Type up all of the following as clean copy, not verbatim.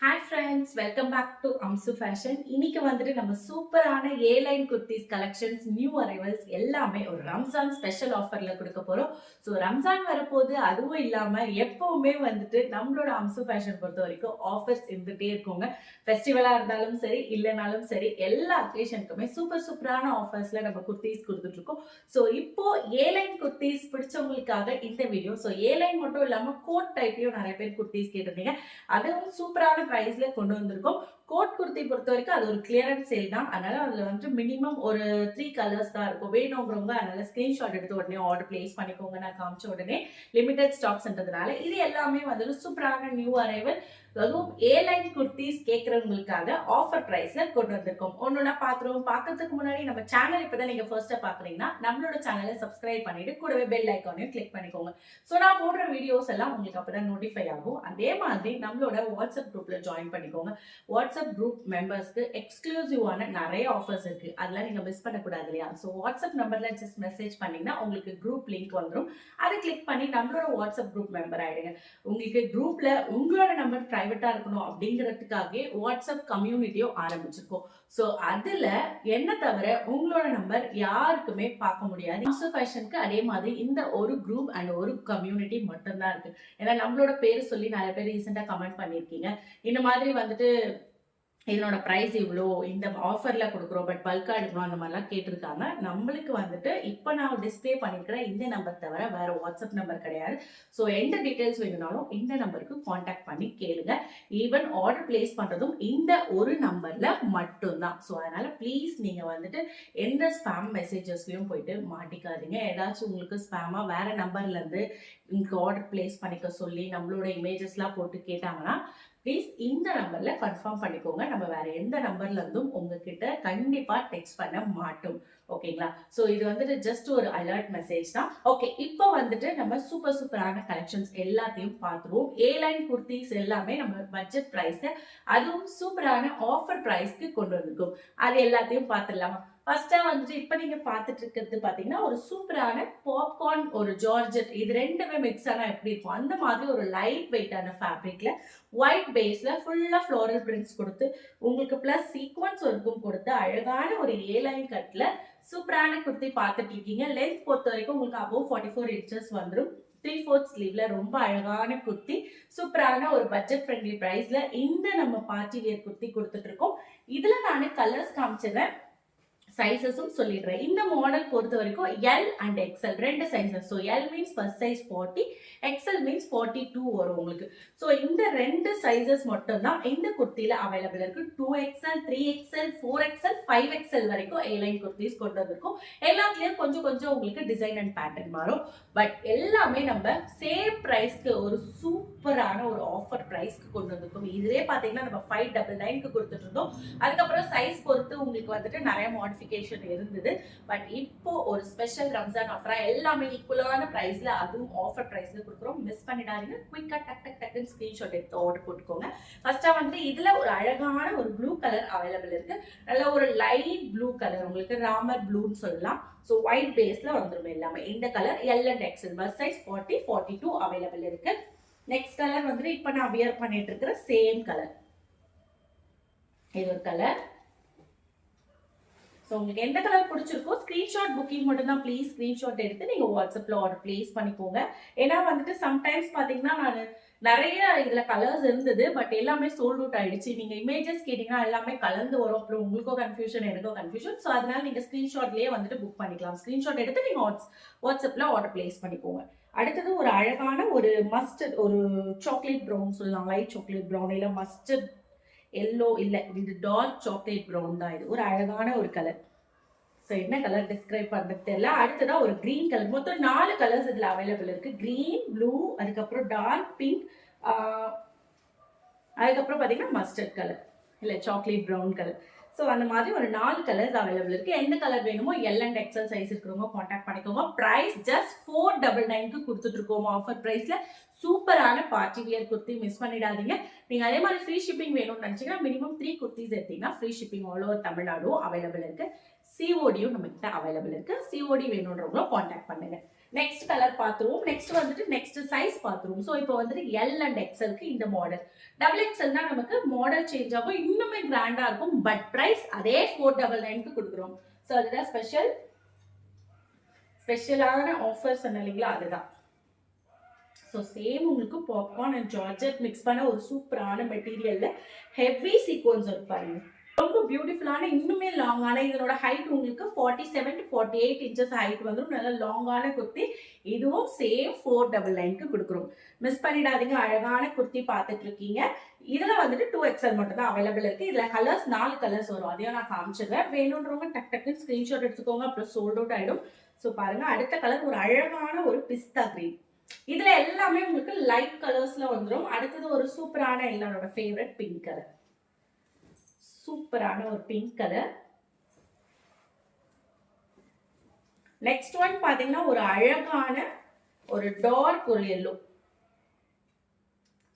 Hi friends, welcome back to Amsu fashion. இன்னைக்கு வந்துட்டு நம்ம சூப்பரான A line kurtis collections, new arrivals எல்லாமே ஒரு ரம்ஜான் ஸ்பெஷல் ஆஃபர்ல கொடுக்க போறோம். ஸோ ரம்ஜான் வரப்போது, அதுவும் இல்லாம எப்பவுமே வந்துட்டு நம்மளோட அம்சு ஃபேஷன் பொறுத்த வரைக்கும் ஆஃபர்ஸ் இருந்துட்டே இருக்குங்க. ஃபெஸ்டிவலா இருந்தாலும் சரி, இல்லைனாலும் சரி, எல்லா அக்கேஷனுக்குமே சூப்பர் சூப்பரான ஆஃபர்ஸ்ல நம்ம குர்த்திஸ் கொடுத்துட்டு இருக்கோம். ஸோ இப்போ ஏ லைன் குர்த்திஸ் பிடிச்சவங்களுக்காக இந்த வீடியோ. ஸோ ஏ லைன் மட்டும் இல்லாம கோட் டைப்லயும் நிறைய பேர் குர்த்திஸ் கேட்டிருந்தீங்க. அதுவும் சூப்பரான பிரைஸ்ல கொண்டு வந்திருக்கோம். கோட் குர்த்தி பொறுத்த வரைக்கும் அது ஒரு கிளியரன்ஸ் சேல் தான். அதனால அதுல வந்து மினிமம் ஒரு 3 கலர்ஸ் தான் இருக்கும். வேணுங்கிறவங்க அதனால ஸ்கிரீன்ஷாட் எடுத்து உடனே ஆர்டர் பிளேஸ் பண்ணிக்கோங்க. நான் காமிச்ச உடனே லிமிடெட் ஸ்டாக்ஸ்ன்றதுனால இது எல்லாமே வந்து சூப்பரான நியூ அரைவல். அதுவும் ஏ லைன் குர்த்திஸ் கேட்கறவங்களுக்காக ஆஃபர் பிரைஸ்ல கொண்டு வந்திருக்கோம். ஒன்னொன்னா பாத்துருவோம். பாக்கிறதுக்கு முன்னாடி நம்ம சேனல் இப்பதான் நீங்க ஃபர்ஸ்டா பாக்குறீங்கன்னா நம்மளோட சேனலை சப்ஸ்கிரைப் பண்ணிட்டு கூடவே பெல் ஐக்கானையும் கிளிக் பண்ணிக்கோங்க. ஸோ நான் போடுற வீடியோஸ் எல்லாம் உங்களுக்கு அப்பதான் நோட்டிஃபை ஆகும். அதே மாதிரி நம்மளோட வாட்ஸ்அப் குரூப்ல ஜாயின் பண்ணிக்கோங்க. வாட்ஸ்அப் குரூப் மெம்பர்ஸ்க்கு எக்ஸ்க்ளூசிவான நிறைய ஆஃபர்ஸ் இருக்கு. அதெல்லாம் நீங்க மிஸ் பண்ணக்கூடாது இல்லையா? ஸோ வாட்ஸ்அப் நம்பர்ல ஜஸ்ட் மெசேஜ் பண்ணீங்கன்னா உங்களுக்கு குரூப் லிங்க் வந்துடும். அதை கிளிக் பண்ணி நம்மளோட வாட்ஸ்அப் குரூப் மெம்பர் ஆயிடுங்க. உங்களுக்கு குரூப்ல உங்களோட நம்பர் பிரைவேட்டா இருக்கணும் அப்படிங்கிறதுக்காக வாட்ஸ்அப் கம்யூனிட்டியும் ஆரம்பிச்சிருக்கோம். ஸோ அதுல என்ன தவிர உங்களோட நம்பர் யாருக்குமே பார்க்க முடியாது. அம்சு ஃபேஷனுக்கு அதே மாதிரி இந்த ஒரு குரூப் அண்ட் ஒரு கம்யூனிட்டி மட்டும்தான் இருக்கு. ஏன்னா நம்மளோட பேர் சொல்லி நிறைய பேர் ரீசெண்டா கமெண்ட் பண்ணிருக்கீங்க. இந்த மாதிரி வந்துட்டு இதனோட ப்ரைஸ் இவ்வளோ, இந்த ஆஃபர்ல கொடுக்குறோம், பட் பல்கா எடுக்கணும், அந்த மாதிரிலாம் கேட்டிருக்காங்க. நம்மளுக்கு வந்துட்டு இப்போ நான் டிஸ்பிளே பண்ணியிருக்கிற இந்த நம்பர் தவிர வேற வாட்ஸ்அப் நம்பர் கிடையாது. ஸோ எந்த டீட்டெயில்ஸ் வேணும்னாலும் இந்த நம்பருக்கு காண்டாக்ட் பண்ணி கேளுங்க. ஈவன் ஆர்டர் பிளேஸ் பண்ணுறதும் இந்த ஒரு நம்பர்ல மட்டும்தான். ஸோ அதனால ப்ளீஸ் நீங்க வந்துட்டு எந்த ஸ்பேம் மெசேஜஸ்லையும் போயிட்டு மாட்டிக்காதீங்க. ஏதாச்சும் உங்களுக்கு ஸ்பேமா வேற நம்பர்ல இருந்து உங்களுக்கு ஆர்டர் பிளேஸ் பண்ணிக்க சொல்லி நம்மளோட இமேஜஸ்லாம் போட்டு கேட்டாங்கன்னா ப்ளீஸ் இந்த நம்பர்ல கன்ஃபார்ம் பண்ணிக்கோங்க. நம்ம வேற எந்த நம்பர்ல இருந்தும் உங்ககிட்ட கண்டிப்பா டெக்ஸ்ட் பண்ண மாட்டோம். ஓகேங்களா? சோ இது வந்துட்டு ஜஸ்ட் ஒரு அலர்ட் மெசேஜ் தான். ஓகே, இப்போ வந்துட்டு நம்ம சூப்பர் சூப்பரான கலெக்ஷன்ஸ் எல்லாத்தையும் பார்த்துருவோம். ஏ லைன் குர்த்திஸ் எல்லாமே நம்ம பட்ஜெட் பிரைஸ்ல, அதுவும் சூப்பரான ஆஃபர் பிரைஸ்க்கு கொண்டு வந்திருக்கோம். அது எல்லாத்தையும் பார்த்துடலாமா? ஃபர்ஸ்டா வந்துட்டு இப்ப நீங்க பாத்துட்டு இருக்கிறது பாத்தீங்கன்னா ஒரு சூப்பரான பாப்கார்ன், ஒரு ஜார்ஜெட், இது ரெண்டுமே மிக்ஸ் ஆனா எப்படி இருக்கும் அந்த மாதிரி ஒரு லைட் வெயிட்டான ஃபேப்ரிக்ல ஒயிட் பேஸ்ல ஃபுல்லா ஃப்ளோரல் பிரிண்ட்ஸ் கொடுத்து உங்களுக்கு பிளஸ் சீக்வன்ஸ் ஒர்க்கும் கொடுத்து அழகான ஒரு ஏ லைன் கட்ல சூப்பரான குர்த்தி பார்த்துட்டு இருக்கீங்க. லென்த் பொறுத்த வரைக்கும் உங்களுக்கு அபோவ் 44 இன்ச்சஸ் வந்துடும். 3/4 ஸ்லீவ்ல ரொம்ப அழகான குர்த்தி, சூப்பரான ஒரு பட்ஜெட் ஃப்ரெண்ட்லி பிரைஸ்ல இந்த நம்ம பார்ட்டி வியர் குர்த்தி கொடுத்துட்டு இருக்கோம். இதுல நானு கலர்ஸ் காமிச்சிடுறேன், சைஸஸும் சொல்லிடுறேன். இந்த மாடல் பொறுத்த வரைக்கும் எல் அண்ட் எக்ஸ்எல் ரெண்டு sizes. So L means first size 40, XL means 42 வரும் உங்களுக்கு. ஸோ இந்த ரெண்டு சைஸஸ் மட்டும் தான் இந்த குர்த்தியில அவைலபிள் இருக்கு. 2XL, 3XL, 4XL, 5XL வரைக்கும் ஏ லைன் குர்த்திஸ் கொண்டு வந்திருக்கும். எல்லாத்துலயும் கொஞ்சம் கொஞ்சம் உங்களுக்கு டிசைன் அண்ட் பேட்டர்ன் மாறும். பட் எல்லாமே நம்ம சேம் பிரைஸ்க்கு ஒரு சூப்பரான ஒரு ஆஃபர் பிரைஸ்க்கு கொண்டு வந்திருக்கோம். இதுவே பாத்தீங்கன்னா நம்ம 599க்கு கொடுத்துட்டு இருந்தோம். அதுக்கப்புறம் சைஸ் பொறுத்து உங்களுக்கு வந்துட்டு நிறைய மாடிஃபிகேஷன் இருந்தது. பட் இப்போ ஒரு ஸ்பெஷல் ரம்ஜான் ஆஃபரா எல்லாமே ஈக்குவலான பிரைஸ்ல, அதுவும் ஆஃபர் பிரைஸ்ல கொடுக்குறோம். மிஸ் பண்ணிடாதீங்க. குயிக்கா டக் டக் டக்குன்னு ஸ்கிரீன்ஷாட் எடுத்து ஆர்டர் போட்டுக்கோங்க. ஃபர்ஸ்டா வந்து இதுல ஒரு அழகான ஒரு ப்ளூ கலர் அவைலபிள் இருக்கு. நல்ல ஒரு லைட் ப்ளூ கலர், உங்களுக்கு ராமர் ப்ளூன்னு சொல்லலாம். ஸோ ஒயிட் பேஸ்ல வந்துடும் எல்லாமே. இந்த colour L and XL bus size 40, 42 available இருக்கு. நெக்ஸ்ட் கலர் வந்து இப்ப நான் வியர் பண்ணிட்டு இருக்கிற சேம் கலர். இது ஒரு கலர். ஸோ உங்களுக்கு எந்த கலர் பிடிச்சிருக்கோ ஸ்கிரீன்ஷாட் புக்கிங் மட்டும் தான் ப்ளீஸ் ஸ்கிரீன்ஷாட் எடுத்து நீங்கள் வாட்ஸ்அப்பில் ஆர்டர் பிளேஸ் பண்ணிக்கோங்க. ஏன்னா வந்துட்டு சம்டைம்ஸ் பார்த்தீங்கன்னா நான் நிறைய இதில் கலர்ஸ் இருந்தது, பட் எல்லாமே சோல்ட் அவுட் ஆயிடுச்சு. நீங்கள் இமேஜஸ் கேட்டிங்கன்னா எல்லாமே கலந்து வரும். அப்புறம் உங்களுக்கும் கன்ஃபியூஷன், எனக்கும் கன்ஃபியூஷன். ஸோ அதனால நீங்கள் ஸ்கிரீன்ஷாட்லேயே வந்துட்டு புக் பண்ணிக்கலாம். ஸ்கிரீன்ஷாட் எடுத்து நீங்கள் வாட்ஸ்அப்பில் ஆர்டர் பிளேஸ் பண்ணிக்கோங்க. அடுத்தது ஒரு அழகான ஒரு மஸ்டர்ட், ஒரு சாக்லேட் ப்ரௌன் சொல்லலாம், லைட் சாக்லேட் ப்ரௌன், இல்லை மஸ்டர்ட் எல்லோ, இல்லை இது டார்க் சாக்லேட் ப்ரௌன் தான். இது ஒரு அழகான ஒரு கலர். ஸோ என்ன கலர் டிஸ்கிரைப் பண்ணுறது தெரியல. அடுத்ததான் ஒரு கிரீன் கலர். மொத்தம் 4 கலர்ஸ் இதில் அவைலபிள் இருக்கு. கிரீன், ப்ளூ, அதுக்கப்புறம் டார்க் பிங்க், அதுக்கப்புறம் பார்த்தீங்கன்னா மஸ்டர்ட் கலர், இல்லை சாக்லேட் ப்ரௌன் கலர். ஸோ அந்த மாதிரி ஒரு 4 கலர்ஸ் அவைலபிள் இருக்கு. எந்த கலர் வேணுமோ எல் அண்ட் எக்ஸ்எல் சைஸ் இருக்கிறவங்க காண்டாக்ட் பண்ணிக்கோங்க. பிரைஸ் ஜஸ்ட் 499க்கு கொடுத்துட்டு இருக்கோம் ஆஃபர் பிரைஸ்ல. சூப்பரான பார்ட்டி வியர் குர்த்தி, மிஸ் பண்ணிடாதீங்க. நீங்க அதே மாதிரி ஃப்ரீ ஷிப்பிங் வேணும்னு நினைச்சீங்கன்னா மினிமம் 3 குர்த்திஸ் எடுத்தீங்கன்னா ஃப்ரீ ஷிப்பிங் ஆல் ஓவர் தமிழ்நாடும் அவைலபிள் இருக்கு. சிஓடியும் நம்ம கிட்ட அவைலபிள் இருக்கு. சிஓடி வேணும்ன்றவங்களும் காண்டாக்ட் பண்ணுங்க. நெக்ஸ்ட் கலர் பார்த்துருவோம். நெக்ஸ்ட் வந்துட்டு நெக்ஸ்ட் சைஸ் பார்த்துருவோம். ஸோ இப்போ வந்துட்டு எல் அண்ட் எக்ஸ்எல்க்கு இந்த மாடல். டபுள் எக்ஸ்எல்னா நமக்கு மாடல் சேஞ்ச் ஆகும், இன்னுமே கிராண்டா இருக்கும். பட் பிரைஸ் அதே 499க்கு கொடுக்குறோம். ஸோ அதுதான் ஸ்பெஷலான ஆஃபர்ஸ் இல்லைங்களா, அதுதான். ஸோ சேம் உங்களுக்கு பாப்கார்ன் அண்ட் ஜார்ஜெட் மிக்ஸ் பண்ண ஒரு சூப்பரான மெட்டீரியல்ல ஹெவி சீக்வன்ஸ் ஒர்க் பாருங்க. ரொம்ப பியூட்டிஃபுல்லான இன்னுமே லாங்கான, இதனோட ஹைட் உங்களுக்கு 47 to 48 இன்ச்சஸ் ஹைட் வந்துடும். நல்ல லாங்கான குர்த்தி. இதுவும் சேம் 499க்கு கொடுக்குறோம். மிஸ் பண்ணிடாதீங்க. அழகான குர்த்தி பார்த்துட்டு இருக்கீங்க. இதுல வந்துட்டு 2XL மட்டும் தான் அவைலபிள் இருக்கு. இதுல கலர்ஸ் 4 கலர்ஸ் வரும். அதையும் நான் காமிச்சிடுறேன். வேணுன்றவங்க டக்குன்னு ஸ்கிரீன்ஷாட் எடுத்துக்கோங்க, அப்புறம் சோல்ட் அவுட் ஆயிடும். ஸோ பாருங்க, அடுத்த கலர் ஒரு அழகான ஒரு பிஸ்தா கிரீன். இதுல எல்லாமே உங்களுக்கு லைட் கலர்ஸ்ல வந்துடும். அடுத்தது ஒரு சூப்பரான எல்லாரோட ஃபேவரட் பிங்க் கலர். சூப்பரான ஒரு பிங்க் கலர். நெக்ஸ்ட் ஒன் பாத்தீங்கன்னா ஒரு அழகான ஒரு டார்க் ஒரு எல்லோ.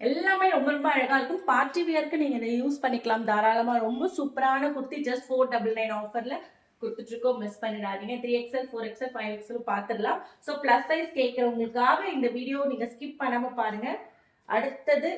எல்லாமே ரொம்ப ரொம்ப அழகா இருக்கும். பார்ட்டி வியருக்கு நீங்க இதை யூஸ் பண்ணிக்கலாம் தாராளமா. ரொம்ப சூப்பரான குர்த்தி. ஜஸ்ட் 499 ஆஃபர்ல கொடுத்துட்டு இருக்கோம். மிஸ் பண்ணிடாதீங்க. 3XL 4XL 5XL பார்த்துடலாம். ஸோ பிளஸ் சைஸ் கேட்கறவங்களுக்காக இந்த வீடியோ நீங்க ஸ்கிப் பண்ணாம பாருங்க. அடுத்தது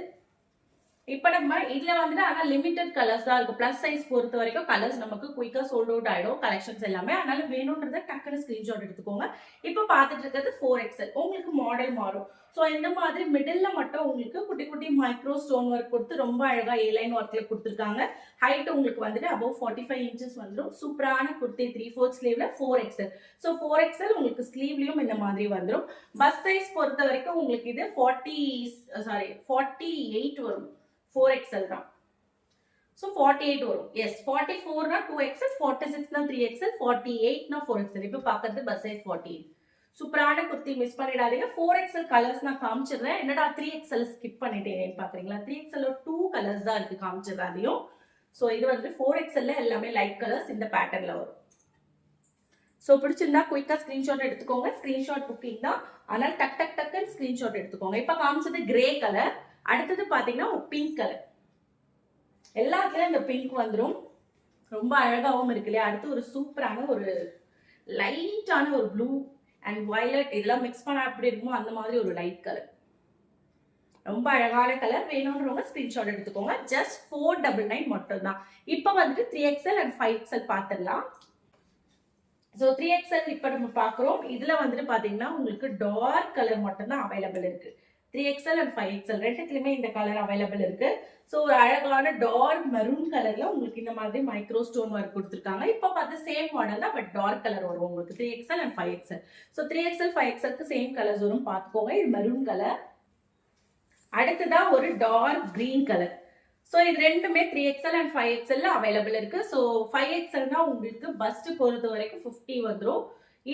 இப்போ நம்ம இதுல வந்துட்டு ஆனால் லிமிடெட் கலர்ஸ் தான் இருக்கும். பிளஸ் சைஸ் பொறுத்த வரைக்கும் கலர்ஸ் நமக்கு குயிக்கா சோல்ட் அவுட் ஆயிடும் கலெக்ஷன்ஸ் எல்லாமே. அதனால வேணும்ன்றத டக்குன்னு ஸ்கிரீன்ஷாட் எடுத்துக்கோங்க. இப்போ பார்த்துட்டு இருக்கிறது 4XL. உங்களுக்கு மாடல் மாறும். ஸோ இந்த மாதிரி மிடில்ல மட்டும் உங்களுக்கு குட்டி குட்டி மைக்ரோ ஸ்டோன் ஒர்க் கொடுத்து ரொம்ப அழகா ஏலைன் ஒர்க்ல கொடுத்துருக்காங்க. ஹைட் உங்களுக்கு வந்துட்டு அபவ் 45 இன்ச்சஸ் வந்துடும். சூப்பரான குர்த்தி 3/4 ஸ்லீவ்ல 4XL. ஸோ 4XL உங்களுக்கு ஸ்லீவ்லயும் இந்த மாதிரி வந்துடும். பஸ் சைஸ் பொறுத்த வரைக்கும் உங்களுக்கு இது 48 வரும். 4XL தான். ஸோ 48 வரும். எஸ், 44னா 2XL, 46னா 3XL, 48னா 4XL. இப்போ பார்க்கறது பஸ் சைஸ் 48. சூப்பரான குர்த்தி, மிஸ் பண்ணிடாதீங்க. 4XL கலர்ஸ் நான் காமிச்சிடுறேன். என்னடா 3XL ஸ்கிப் பண்ணிட்டேன் பாக்குறீங்களா? 3XL 2 கலர்ஸ் தான் இருக்கு, காமிச்சிடுறேன் அதையும். ஸோ இது வந்து 4XL எல்லாமே லைட் கலர்ஸ் இந்த பேட்டர்ன்ல வரும். ஸோ பிடிச்சிருந்தா குயிக்கா ஸ்கிரீன்ஷாட் எடுத்துக்கோங்க. ஸ்கிரீன்ஷாட் புக்கிங் தான், ஆனால் டக்குன்னு ஸ்கிரீன்ஷாட் எடுத்துக்கோங்க. இப்போ காமிச்சது கிரே கலர். அடுத்தது பாத்தீங்கன்னா ஒரு பிங்க் கலர். எல்லாத்துலயும் இந்த பிங்க் வந்துடும். ரொம்ப அழகாவும் இருக்கு இல்லையா? அடுத்து ஒரு சூப்பரான ஒரு லைட்டான ஒரு ப்ளூ அண்ட் வயலட், இதெல்லாம் மிக்ஸ் பண்ண அப்படி இருக்குமோ அந்த மாதிரி ஒரு லைட் கலர். ரொம்ப அழகான கலர். வேணும்ன்றவங்க ஸ்கிரீன்ஷாட் எடுத்துக்கோங்க. ஜஸ்ட் 499 மட்டும் தான். இப்போ வந்துட்டு 3XL அண்ட் 5XL பார்த்துடலாம். ஸோ 3XL இப்போ நம்ம பார்க்குறோம். இதுல வந்துட்டு பாத்தீங்கன்னா உங்களுக்கு டார்க் கலர் மட்டும் தான் அவைலபிள் இருக்கு. 3XL அண்ட் 5XL ரெண்டுத்துலயுமே இந்த கலர் அவைலபிள் இருக்கு. ஸோ ஒரு அழகான டார்க் மெரூன் கலர்ல உங்களுக்கு இந்த மாதிரி மைக்ரோ ஸ்டோன் ஒர்க் கொடுத்துருக்காங்க. இப்போ பார்த்து சேம் மாடல் தான், பட் டார்க் கலர் வரும் உங்களுக்கு 3XL and 5XL. So 3XL 5XLக்கு சேம் கலர்ஸ் வரும், பார்த்துக்கோங்க. இது மெரூன் கலர். அடுத்ததான் ஒரு டார்க் கிரீன் கலர். ஸோ இது ரெண்டுமே 3XL அண்ட் 5XL அவைலபிள் இருக்கு. ஸோ 5XLனா உங்களுக்கு பஸ்ட் பொறுத்த வரைக்கும் 50 வந்துடும்.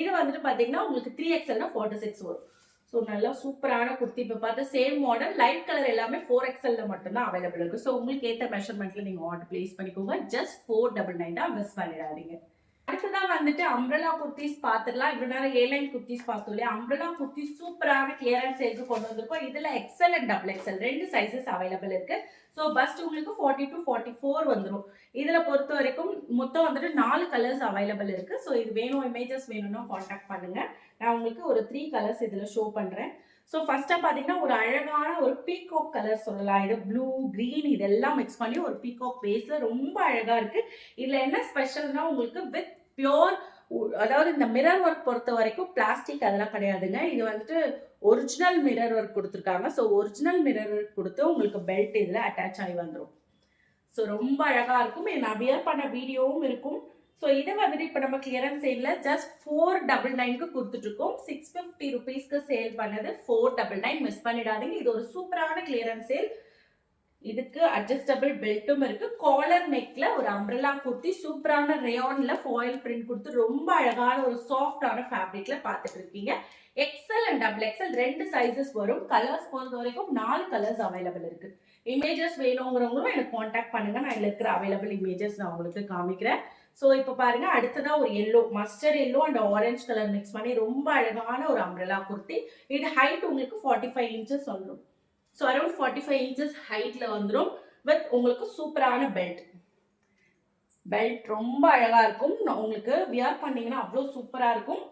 இது வந்துட்டு பாத்தீங்கன்னா உங்களுக்கு 3XLனா 46 வரும். ஸோ நல்லா சூப்பரான குர்த்தி. இப்போ பார்த்து சேம் மாடல் லைட் கலர் எல்லாமே 4XL மட்டும்தான் அவைலபிள் இருக்கு. ஸோ உங்களுக்கு ஏற்ற மெஷர்மெண்ட்ல நீங்க ஆர்டர் பிளேஸ் பண்ணிக்கோங்க. ஜஸ்ட் 499 தான், மிஸ் பண்ணிடாதீங்க. அடுத்ததான் வந்துட்டு அம்ப்ரெல்லா குர்த்திஸ் பார்த்துடலாம். இவ்வளவு நேரம் ஏலைன் குர்த்திஸ் பார்த்தோம் இல்லையா? அம்ப்ரெல்லா குர்த்தி சூப்பரான கிளியரன்ஸ் சேல்க்கு கொண்டு வந்திருக்கோம். இதுல XL அண்ட் XXL ரெண்டு சைசஸ் அவைலபிள் இருக்கு. ஸோ பஸ்ட் உங்களுக்கு 40 to 44 வந்துடும். இதுல பொறுத்த வரைக்கும் மொத்தம் வந்துட்டு 4 கலர்ஸ் அவைலபிள் இருக்கு. ஸோ இது வேணும், இமேஜஸ் வேணும்னா கான்டாக்ட் பண்ணுங்க. நான் உங்களுக்கு ஒரு 3 கலர்ஸ் இதுல ஷோ பண்றேன். ஸோ ஃபர்ஸ்டா பாத்தீங்கன்னா ஒரு அழகான ஒரு பீகாக் கலர் சொல்லலாம். இது ப்ளூ கிரீன் இதெல்லாம் மிக்ஸ் பண்ணி ஒரு பீகாக் பேஸ்ல ரொம்ப அழகா இருக்கு. இதுல என்ன ஸ்பெஷல்னா உங்களுக்கு வித் பியோர், அதாவது இந்த மிரர் ஒர்க் பொறுத்த வரைக்கும் பிளாஸ்டிக் அதெல்லாம் கிடையாதுங்க. இது வந்துட்டு ஒரிஜினல் மிரர் ஒர்க் கொடுத்துருக்காங்க. ஸோ ஒரிஜினல் மிரர் ஒர்க் கொடுத்து உங்களுக்கு பெல்ட் இதுல அட்டாச் ஆகி வந்துடும். ஸோ ரொம்ப அழகா இருக்கும். நான் வியர் பண்ண வீடியோவும் இருக்கும். ஸோ இதை வந்துட்டு இப்போ நம்ம கிளியரன்ஸ் சேல்ல ஜஸ்ட் 499க்கு கொடுத்துட்டு இருக்கோம். 650 ருபீஸ்க்கு சேல் பண்ணது 499, மிஸ் பண்ணிடாதீங்க. இது ஒரு சூப்பரான கிளியரன்ஸ் சேல். இதுக்கு அட்ஜஸ்டபிள் பெல்ட்டும் இருக்கு. காலர் நெக்ல ஒரு அம்ப்ரெல்லா குர்த்தி சூப்பரான ரேயான்ல ஃபாயில் பிரிண்ட் கொடுத்து ரொம்ப அழகான ஒரு சாஃப்டான ஃபேப்ரிக்ல பார்த்துட்டு இருக்கீங்க. XL அண்ட் XXL ரெண்டு சைசஸ் வரும். கலர்ஸ் பொறுத்த வரைக்கும் 4 கலர்ஸ் அவைலபிள் இருக்கு. இமேஜஸ் வேணுங்கிறவங்களும் எனக்கு கான்டாக்ட் பண்ணுங்க. நான் இதுல இருக்கிற அவைலபிள் இமேஜஸ் நான் உங்களுக்கு காமிக்கிறேன். ஸோ இப்போ பாருங்க, அடுத்ததா ஒரு yellow, mustard yellow and orange colour mix பண்ணி ரொம்ப அழகான ஒரு அம்ப்ரெல்லா குர்த்தி. இது ஹைட் உங்களுக்கு 45 இன்ச்சஸ் வந்துடும். ஸோ அரௌண்ட் 45 இன்ச்சஸ் ஹைட்ல வந்துடும். வித் உங்களுக்கு சூப்பரான பெல்ட். பெல்ட் ரொம்ப அழகா இருக்கும். உங்களுக்கு வியர் பண்ணீங்கன்னா அவ்வளோ சூப்பரா இருக்கும்.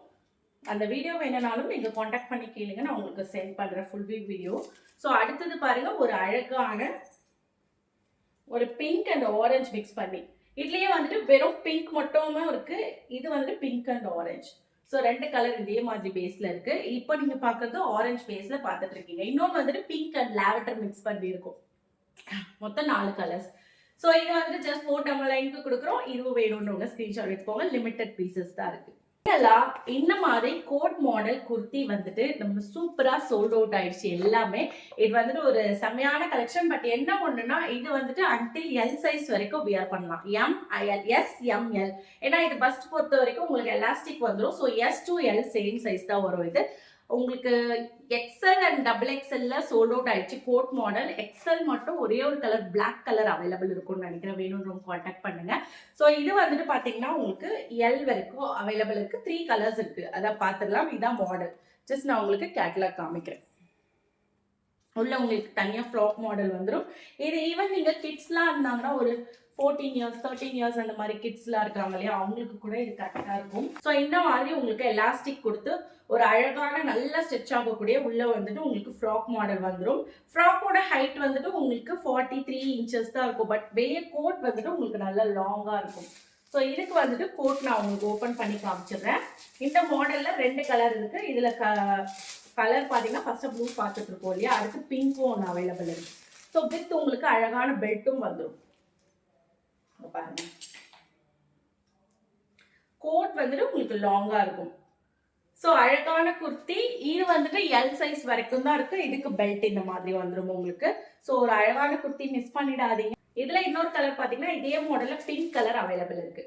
அந்த வீடியோ வேணும்னாலும் நீங்க காண்டாக்ட் பண்ணி கேளுங்க, நான் உங்களுக்கு சென்ட் பண்றேன் ஃபுல் வீடியோ. ஸோ அடுத்தது பாருங்க, ஒரு அழகான ஒரு பிங்க் அண்ட் ஆரஞ்சு மிக்ஸ் பண்ணி, இதுலயே வந்துட்டு வெறும் பிங்க் மட்டுமே இருக்கு, இது வந்துட்டு pink and orange. So 2 colour இதே மாதிரி பேஸ்ல இருக்கு. இப்போ நீங்க பாக்குறது ஆரஞ்சு பேஸ்ல பாத்துட்டு இருக்கீங்க. இன்னொன்று வந்துட்டு பிங்க் அண்ட் லாவெண்டர் மிக்ஸ் பண்ணி இருக்கும். மொத்தம் 4 கலர்ஸ். ஸோ இது வந்துட்டு ஜஸ்ட் 499க்கு கொடுக்குறோம். இதுவும் வேணும்னு ஸ்கிரீன்ஷாட் எடுத்துக்கோங்க. லிமிடெட் பீசஸ் தான் இருக்கு. இந்த மாதிரி கோட் மாடல் குர்த்தி வந்துட்டு நம்ம சூப்பரா சோல்ட் அவுட் ஆயிடுச்சு எல்லாமே. இது வந்துட்டு ஒரு செமையான கலெக்ஷன். பட் என்ன ஒண்ணுன்னா, இது வந்துட்டு அன்டில் எல் சைஸ் வரைக்கும் வியர் பண்ணலாம். M, S, M, L. ஏன்னா இது பஸ்ட் பொறுத்த வரைக்கும் உங்களுக்கு எலாஸ்டிக் வந்துடும். So S to L same size தான் வரும். இது உங்களுக்கு எக்ஸ்எல் அண்ட் டபுள் எக்ஸ்எல்ல சோல்ட் அவுட் ஆயிடுச்சு கோட் மாடல். எக்ஸ்எல் மட்டும் ஒரே ஒரு கலர் பிளாக் கலர் அவைலபிள் இருக்கும்னு நினைக்கிறேன். வேணும்னு கான்டாக்ட் பண்ணுங்க. ஸோ இது வந்துட்டு பாத்தீங்கன்னா உங்களுக்கு எல் வரைக்கும் அவைலபிள் இருக்கு. 3 கலர்ஸ் இருக்கு, அதான் பாத்துடலாம். இதான் மாடல். ஜஸ்ட் நான் உங்களுக்கு கேட்டலாக் காமிக்கிறேன். உள்ள உங்களுக்கு தனியா ஃப்ராக் மாடல் வந்துடும். இது ஈவன் நீங்க கிட்ஸ்லாம் இருந்தாங்கன்னா, ஒரு 14 இயர்ஸ் 13 இயர்ஸ் அந்த மாதிரி கிட்ஸ்லாம் இருக்காங்க இல்லையா, அவங்களுக்கு கூட இது கரெக்டா இருக்கும். ஸோ இந்த மாதிரி உங்களுக்கு எலாஸ்டிக் கொடுத்து ஒரு அழகான நல்ல ஸ்டிச் ஆகக்கூடிய உள்ள வந்துட்டு உங்களுக்கு ஃப்ராக் மாடல் வந்துடும். ஃப்ராக்கோட ஹைட் வந்துட்டு உங்களுக்கு 43 இன்ச்சஸ் தான் இருக்கும். பட் வெளியே கோட் வந்துட்டு உங்களுக்கு நல்ல லாங்கா இருக்கும். ஸோ இதுக்கு வந்துட்டு கோட் நான் உங்களுக்கு ஓப்பன் பண்ணி காமிச்சிடுறேன். இந்த மாடல்ல 2 கலர் இருக்கு. இதுல கலர் பாத்தீங்கன்னா ஃபர்ஸ்ட் ப்ளூ பார்த்துட்டு இருக்கோம் இல்லையா, அடுத்து பிங்க்கும் ஒன்று அவைலபிள் இருக்கு. ஸோ வித் உங்களுக்கு அழகான பெல்ட்டும் வந்துடும். பாருங்க, கோட் வந்துட்டு உங்களுக்கு லாங்கா இருக்கும். ஸோ அழகான குர்த்தி. இது வந்துட்டு எல் சைஸ் வரைக்கும் தான் இருக்கு. இதுக்கு பெல்ட் இந்த மாதிரி வந்துடும் உங்களுக்கு. ஸோ ஒரு அழகான குர்த்தி மிஸ் பண்ணிடாதீங்க. இதுல இன்னொரு கலர் பாத்தீங்கன்னா இதே மாடல்ல பிங்க் கலர் அவைலபிள் இருக்கு.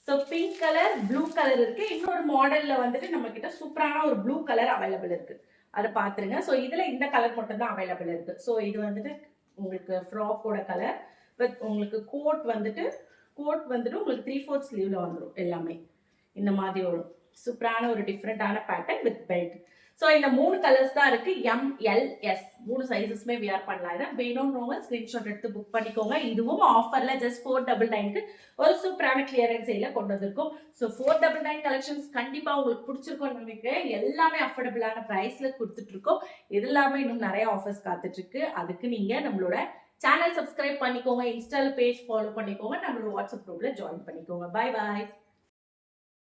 So pink colour, blue colour இருக்கு. இன்னொரு மாடல்ல வந்துட்டு நம்ம கிட்ட சூப்பரான ஒரு ப்ளூ கலர் அவைலபிள் இருக்கு, அதை பாத்துருங்க. ஸோ இதுல இந்த கலர் மட்டும் தான் அவைலபிள் இருக்கு. ஸோ இது வந்துட்டு உங்களுக்கு ஃப்ராக்கோட கலர். பட் உங்களுக்கு கோட் வந்துட்டு உங்களுக்கு 3/4 ஸ்லீவ்ல வந்துடும். எல்லாமே இந்த மாதிரி வரும். சூப்பரான ஒரு டிஃப்ரெண்டான பேட்டர்ன் வித் பெல்ட். ஸோ இந்த 3 கலர்ஸ் தான் இருக்கு. எம், எல், எஸ் 3 சைஸஸ்மே வியர் பண்ணலாம். இதை வேணும்ன்றவங்க ஸ்கிரீன்ஷாட் எடுத்து புக் பண்ணிக்கோங்க. இதுவும் ஆஃபர்ல ஜஸ்ட் 499க்கு ஒரு சூப்பரான கிளியரன்ஸ் சேல்ல கொண்டு வந்திருக்கும். ஸோ 499 கலெக்ஷன்ஸ் கண்டிப்பா உங்களுக்கு பிடிச்சிருக்கும் நினைக்கிறேன். எல்லாமே அஃபோர்டபுளான பிரைஸ்ல கொடுத்துட்டு இருக்கோம். இது இல்லாம இன்னும் நிறைய ஆஃபர்ஸ் காத்துட்டு இருக்கு. அதுக்கு நீங்க நம்மளோட சேனல் சப்ஸ்கிரைப் பண்ணிக்கோங்க, இன்ஸ்டால பேஜ் ஃபாலோ பண்ணிக்கோங்க, நம்மளோட வாட்ஸ்அப் குரூப்ல ஜாயின் பண்ணிக்கோங்க. Bye bye.